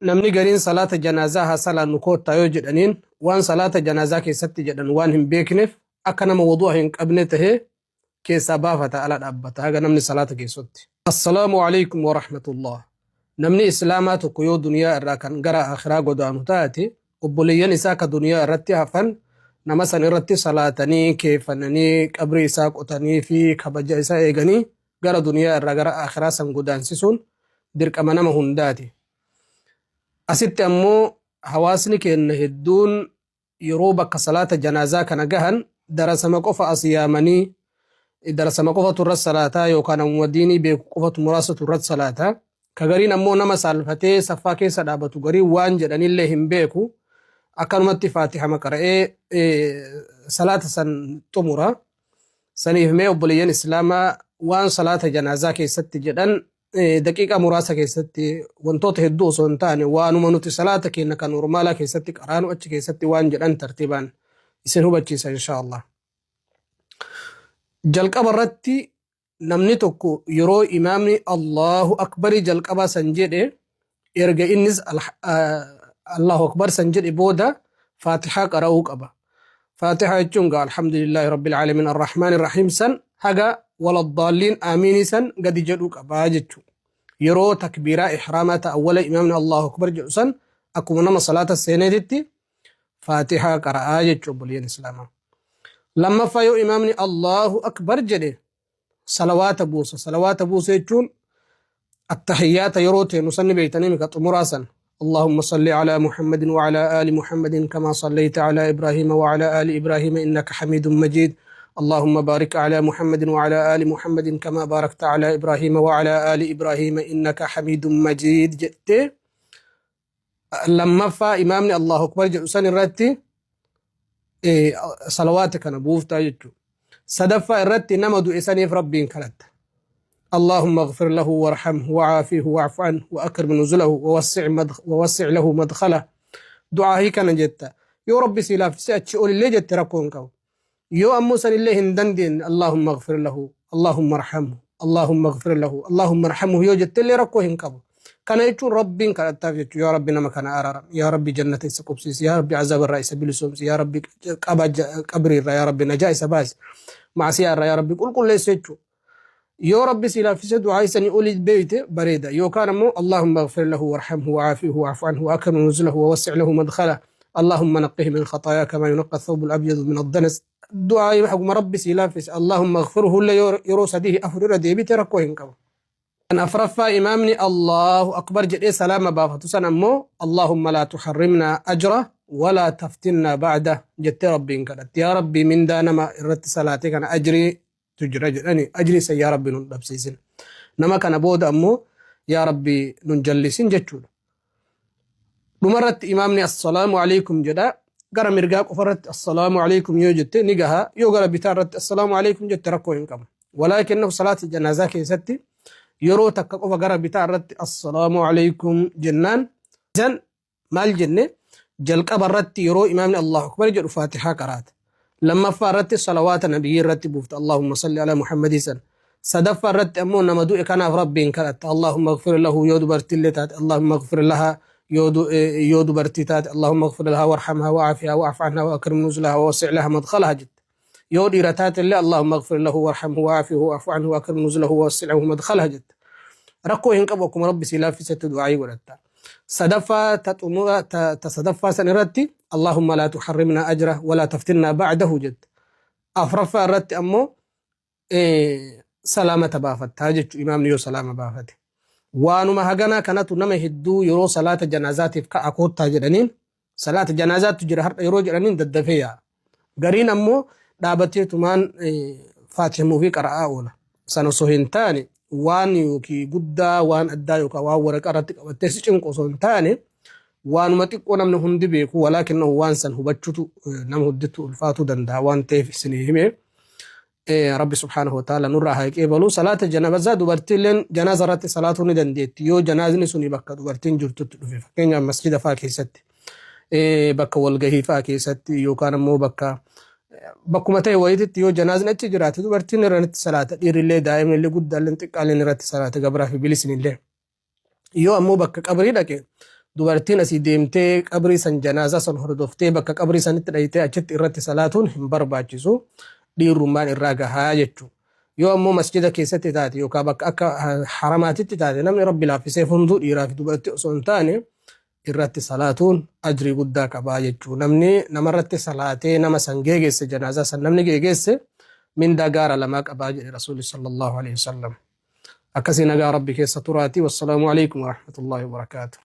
namni gariin salaata janaazaa haa salaannu koottaa yoo jedhaniin waan salaata janaazaa keessatti jedhan waan hin beekneef akka nama wudu'a hin qabne tahee keessaa baafata ala dhaabbata haga namni salaata keessatti. Assalaamu alaykum wa rahmatullah. Namni islaamaa tokko yoo duniyaa irraa kan gara akhiraa godaanu taate obboleeyyan isaa ka duniyaa irratti hafan nama san irratti salaatanii keeffannanii qabri isaa qotanii fi kabaja isaa eeganii gara duniyaa irraa gara akhiraa san godaansisuun dirqama nama hundaati. Asitti ammoo hawaasni keenya hedduun yeroo bakka salaata janaazaa kana gahan darasama qofa as yaamanii darasama qofa turrat salaataa yookaan ammoo diinii beeku qofatu muraasa turrat salaataa ka gariin ammoo nama saalfatee saffaa keessa dhaabatu garii waan jedhanillee hin beeku akkanumatti faatiha maqara'ee salaata san xumura. Saniif mee obboleeyyan islaamaa waan salaata janaazaa keessatti jedhan daqiiqa muraasa keessatti wantoota hedduu osoo hin taane waanuma nuti salaata keenya kan normaalaa keessatti qaraanu achi keessatti waan jedhan tartiibaan isin hubachiisa inshaallah. Jalqaba irratti namni tokko yeroo imaamni Allahu akbari jalqaba san jedhe erga innis Allahu akbar san jedhe booda faatihaa qara'uu qaba. Faatihaa jechuun gaa alhamdulillahi rabbil alamin arrahmaan irrahiim san haga waladdaalliin aamiinii san gadi jedhuu qabaa jechuu. Yeroo takbiiraa ihraamaa ta'awwala imaamni Allahu akbar jedhu san akkuma nama salaata seeneetitti faatihaa qara'aa jechuu obboleeyyan islaamaa. Lammaffaa yoo imaamni Allahu akbar jedhe salawaata buusa. Salawaata buusa jechuun attahiyyaata yeroo teenu sanni beeytanii mika xumuraa san. اللهم صل على محمد وعلى آل محمد كما صليت على إبراهيم وعلى آل إبراهيم إنك حميد مجيد. اللهم بارك على محمد وعلى آل محمد كما باركت على إبراهيم وعلى آل إبراهيم إنك حميد مجيد. جئت لما فا إمامنا الله أكبر جئسان الرتي صلواتك نبوف تاجتو صدفة الرتي نمدو إساني في ربين كلت. اللهم اغفر له وارحمه وعافيه واعف عنه وأكرم نزله ووسع له مدخله. دعاء كان جتا يا ربي سلاف سأتشي أولي اللي جت ركون كو يو أموسن الله هندندين اللهم اغفر له اللهم ارحمه اللهم اغفر له اللهم ارحمه يو جت اللي ركوهن كو كان يتو ربي كان التافيت يا ربي نما كان أرارم يا ربي جنة سكوبسيس يا ربي عذاب الرئيس بلسومس يا ربي قبري يا ربي نجايس باس مع سيارة يا ربي كل ليس يتو يا ربي سلا في دعاء سني أولي بيته بريدة يو كان مو اللهم اغفر له وارحمه وعافيه واعف عنه وأكرم نزله ووسع له مدخله. اللهم نقه من خطايا كما ينقى الثوب الأبيض من الدنس. دعاء حق ربي سلا في اللهم اغفره لا يروس هذه أفرر دي بتركوهن كم. أن أفرفا إمامني الله أكبر جل سلام بافة سنمو اللهم لا تحرمنا أجره ولا تفتنا بعده. جت ربي كانت يا ربي من دانما رت صلاتك أنا أجري تجرج أني أجلس يا ربي نلبسين نما كان بود أمو يا ربي نجلسين جتشول. بمرت إمامني السلام عليكم جدا قرا مرقاق وفرت السلام عليكم يوجد نجها يوقر بتارت السلام عليكم جت تركوا إنكم ولكنه صلاة الجنازة كيستي يرو تكقف قرا بتارت السلام عليكم جنان زن مال جنة جل قبرت يرو إمامني الله أكبر جل فاتحة قرات. لما فرت الصلوات النبي رتبوفت اللهم صل على محمد صدف فرت أمون مدو كان ربي كانت اللهم اغفر له يود برتلتات اللهم اغفر لها يود برتيتات اللهم اغفر لها وارحمها وعافها واعف عنها واكرم نزلها ووسع لها مدخلها جد يود إرتات الله اللهم اغفر له وارحمه وعافه واعف عنه واكرم نزله ووسع له مدخلها جد. ركوا هنكبكم ربي سلا في ست دعاء ورتا صدفة تصدفة سنرتي اللهم لا تحرمنا أجره ولا تفتنا بعده جد. أفرفا رت أمو سلامة بافت تاجج إمام نيو سلامة بافت وانما هغنا كانت نما هدو يرو صلاة جنازات فكا أكود تاجرانين صلاة جنازات تجرى يرو جرانين ددفيا غرين أمو دابتي تمان فاتح موفي قرآ أولا سنصوهن تاني وان يوكي قدا وان أدى يوكا وورك أرتك وتسجن قصون تاني وان متك ونمن هندي بيكو ولكنه وانسن هو بچتو نم هدتو الفاتو دندا وان تيف سنيهم ربي سبحانه وتعالى نورا هيك يبلو صلاة الجنازة دوبرتين جنازة رات صلاة ندنديت يو جنازة سوني بكا دوبرتين جرتو في فكين مسجد فاكي ست بكا والجهي فاكي ست يو كان مو بكا بكمتي ويدت يو جنازة نتجرات دوبرتين رنت صلاة دير اللي دائما اللي قد اللي انتقال نرات صلاة قبرها في بلسن الله يو أمو بكا قبري لك dubartiin asii deemtee qabrii san janaazaa san hordoftee bakka qabrii sanitti dhayitee achitti irratti salaatuun hin barbaachisu dhiirummaan irraa gahaa jechuudha. Yoo ammoo masjida keessatti taate yookaan bakka akka haramaatitti taate namni rabbi laaffisee hunduu dhiiraa fi dubartii osoo hin taane irratti salaatuun ajrii guddaa qabaa jechuudha. Namni namarratti salaatee nama san geegesse janaazaa san namni geegesse mindaa gaara lamaa qabaa jedhe rasuulli sallallahu alaihi wasallam. Akkasii nagaa rabbi keessa turaati. Wassalaamu alaikum wa rahmatullahi wa barakaatuh.